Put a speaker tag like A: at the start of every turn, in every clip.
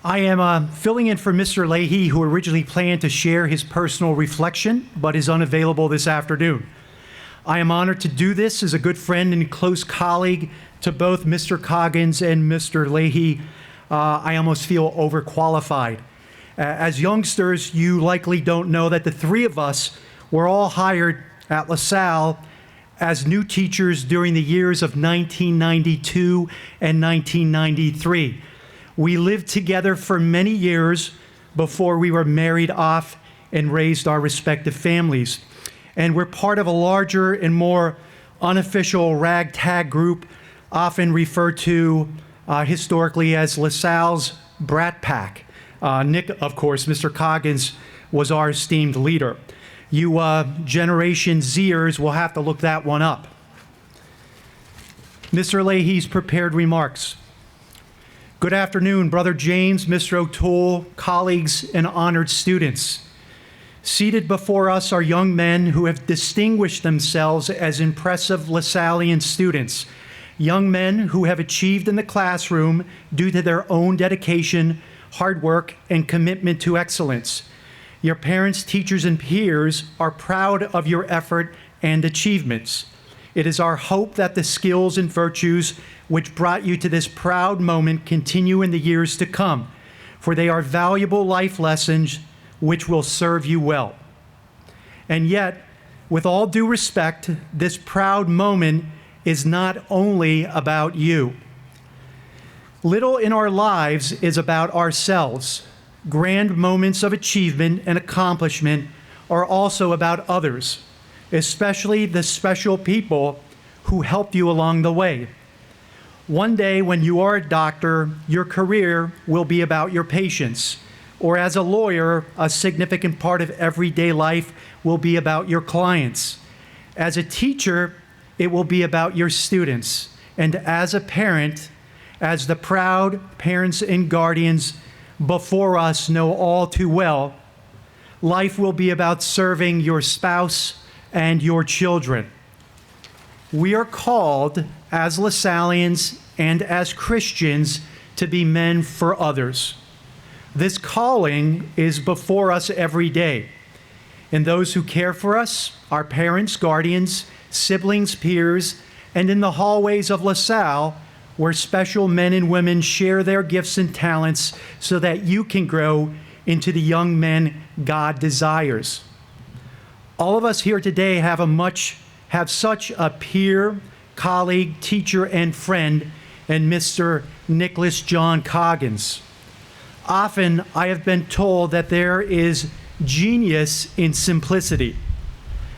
A: I am filling in for Mr. Leahy, who originally planned to share his personal reflection, but is unavailable this afternoon. I am honored to do this as a good friend and close colleague to both Mr. Coggins and Mr. Leahy. I almost feel overqualified. As youngsters, you likely don't know that the three of us were all hired at LaSalle as new teachers during the years of 1992 and 1993. We lived together for many years before we were married off and raised our respective families. And we're part of a larger and more unofficial ragtag group, often referred to historically as LaSalle's Brat Pack. Nick, of course, Mr. Coggins, was our esteemed leader. You Generation Zers will have to look that one up. Mr. Leahy's prepared remarks. Good afternoon, Brother James, Mr. O'Toole, colleagues, and honored students. Seated before us are young men who have distinguished themselves as impressive LaSallian students, young men who have achieved in the classroom due to their own dedication, hard work, and commitment to excellence. Your parents, teachers, and peers are proud of your effort and achievements. It is our hope that the skills and virtues which brought you to this proud moment continue in the years to come, for they are valuable life lessons which will serve you well. And yet, with all due respect, this proud moment is not only about you. Little in our lives is about ourselves. Grand moments of achievement and accomplishment are also about others, especially the special people who helped you along the way. One day when you are a doctor, your career will be about your patients, or as a lawyer, a significant part of everyday life will be about your clients. As a teacher, it will be about your students, and as a parent, as the proud parents and guardians before us know all too well, life will be about serving your spouse and your children. We are called as LaSallians and as Christians to be men for others. This calling is before us every day. And those who care for us, our parents, guardians, siblings, peers, and in the hallways of LaSalle, where special men and women share their gifts and talents so that you can grow into the young men God desires. All of us here today have such a peer, colleague, teacher, and friend in Mr. Nicholas John Coggins. Often I have been told that there is genius in simplicity,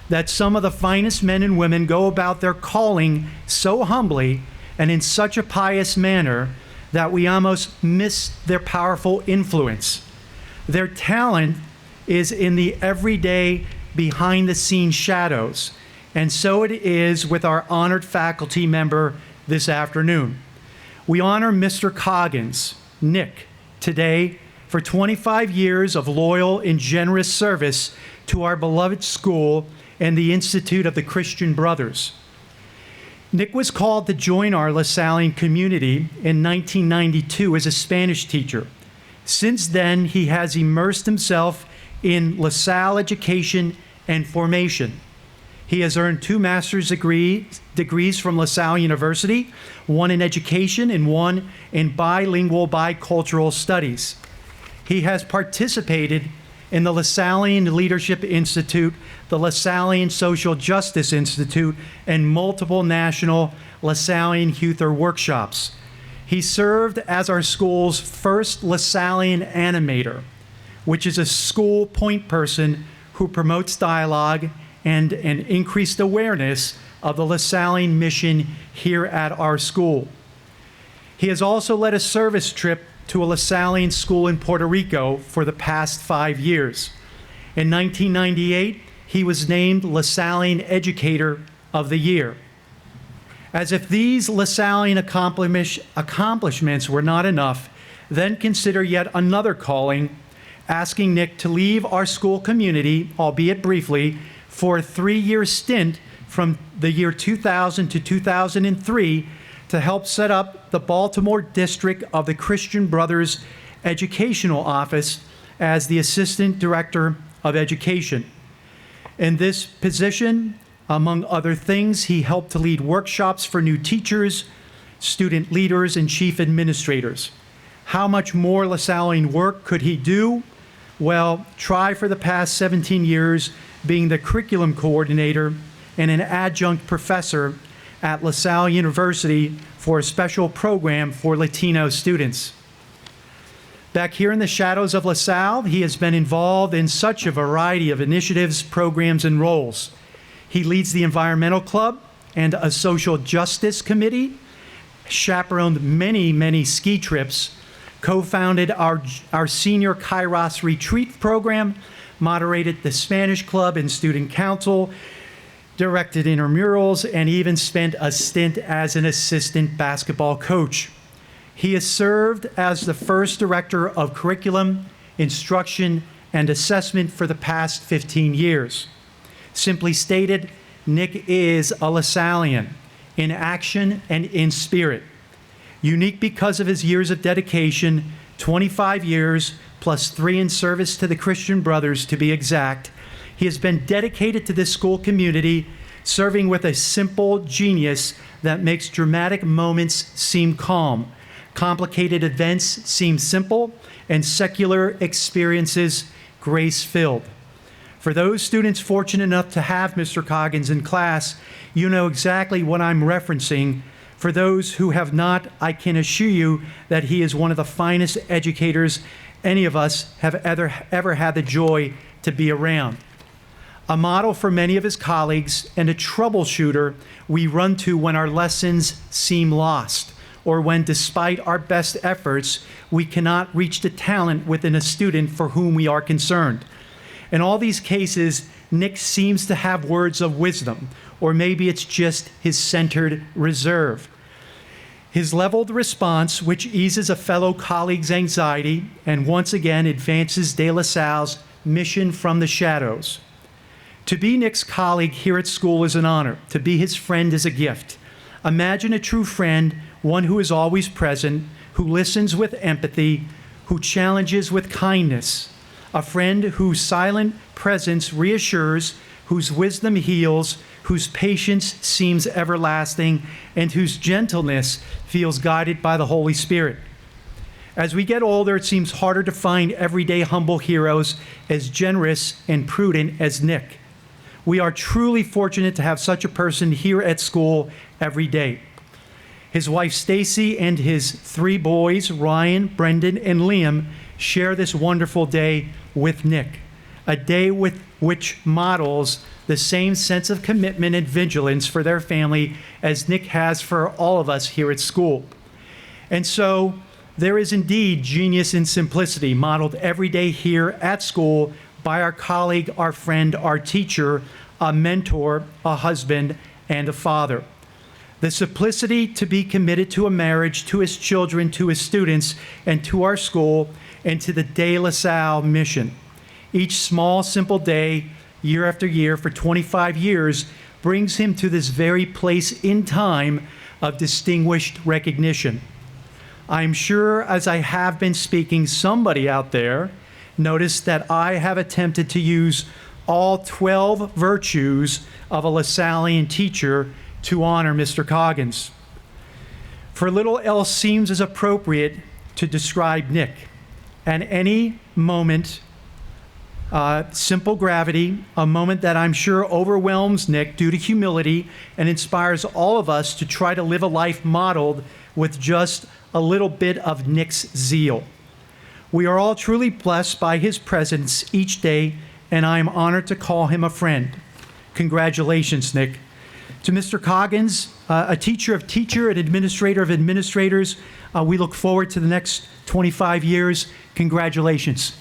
A: that some of the finest men and women go about their calling so humbly and in such a pious manner that we almost miss their powerful influence. Their talent is in the everyday, behind-the-scenes shadows, and so it is with our honored faculty member this afternoon. We honor Mr. Coggins, Nick, today for 25 years of loyal and generous service to our beloved school and the Institute of the Christian Brothers. Nick was called to join our LaSallian community in 1992 as a Spanish teacher. Since then, he has immersed himself in LaSalle education and formation. He has earned 2 master's degrees from LaSalle University, one in education and one in bilingual bicultural studies. He has participated in the LaSallian Leadership Institute, the LaSallian Social Justice Institute, and multiple national LaSallian Youther workshops. He served as our school's first LaSallian animator, which is a school point person who promotes dialogue and an increased awareness of the LaSallian mission here at our school. He has also led a service trip to a LaSallian school in Puerto Rico for the past 5 years. In 1998, he was named LaSallian Educator of the Year. As if these LaSallian accomplishments were not enough, then consider yet another calling, asking Nick to leave our school community, albeit briefly, for a 3-year stint from the year 2000 to 2003 to help set up the Baltimore district of the Christian Brothers educational office as the Assistant Director of Education. In this position, among other things, he helped to lead workshops for new teachers, student leaders, and chief administrators. How much more LaSallian work could he do? Well, try for the past 17 years being the curriculum coordinator and an adjunct professor at LaSalle University for a special program for Latino students. Back here in the shadows of LaSalle, he has been involved in such a variety of initiatives, programs, and roles. He leads the Environmental Club and a Social Justice Committee, chaperoned many ski trips, co-founded our senior Kairos retreat program, moderated the Spanish Club and Student Council, directed intramurals, and even spent a stint as an assistant basketball coach. He has served as the first director of curriculum, instruction, and assessment for the past 15 years. Simply stated, Nick is a LaSallian in action and in spirit. Unique because of his years of dedication, 25 years plus 3 in service to the Christian Brothers to be exact. He has been dedicated to this school community, serving with a simple genius that makes dramatic moments seem calm, complicated events seem simple, and secular experiences grace-filled. For those students fortunate enough to have Mr. Coggins in class, you know exactly what I'm referencing. For those who have not, I can assure you that he is one of the finest educators any of us have ever had the joy to be around. A model for many of his colleagues and a troubleshooter we run to when our lessons seem lost, or when, despite our best efforts, we cannot reach the talent within a student for whom we are concerned. In all these cases, Nick seems to have words of wisdom, or maybe it's just his centered reserve. His leveled response, which eases a fellow colleague's anxiety and once again advances De La Salle's mission from the shadows. To be Nick's colleague here at school is an honor. To be his friend is a gift. Imagine a true friend, one who is always present, who listens with empathy, who challenges with kindness. A friend whose silent presence reassures, whose wisdom heals, whose patience seems everlasting, and whose gentleness feels guided by the Holy Spirit. As we get older, it seems harder to find everyday humble heroes as generous and prudent as Nick. We are truly fortunate to have such a person here at school every day. His wife Stacy and his 3 boys, Ryan, Brendan, and Liam, share this wonderful day with Nick, a day with which models the same sense of commitment and vigilance for their family as Nick has for all of us here at school. And so there is indeed genius in simplicity modeled every day here at school by our colleague, our friend, our teacher, a mentor, a husband, and a father. The simplicity to be committed to a marriage, to his children, to his students, and to our school, and to the De La Salle mission. Each small, simple day, year after year, for 25 years, brings him to this very place in time of distinguished recognition. I'm sure as I have been speaking, somebody out there noticed that I have attempted to use all 12 virtues of a LaSallian teacher to honor Mr. Coggins. For little else seems as appropriate to describe Nick. At any moment, simple gravity, a moment that I'm sure overwhelms Nick due to humility and inspires all of us to try to live a life modeled with just a little bit of Nick's zeal. We are all truly blessed by his presence each day, and I am honored to call him a friend. Congratulations, Nick. To Mr. Coggins, a teacher of teachers, an administrator of administrators, we look forward to the next 25 years. Congratulations.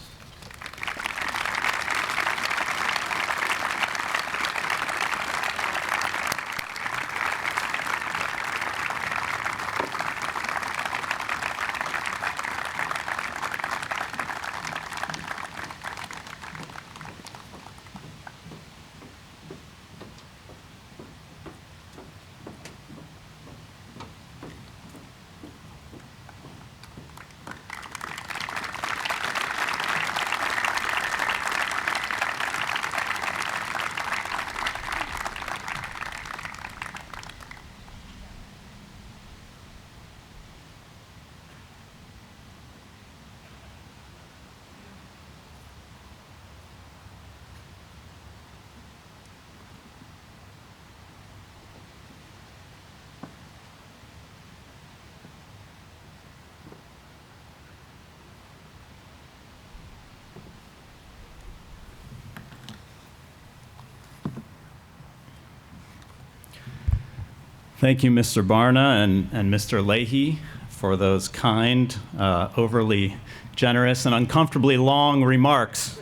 B: Thank you, Mr. Barna and Mr. Leahy, for those kind, overly generous, and uncomfortably long remarks.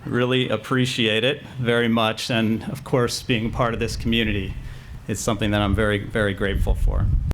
B: Really appreciate it very much, and of course, being part of this community is something that I'm very, very grateful for.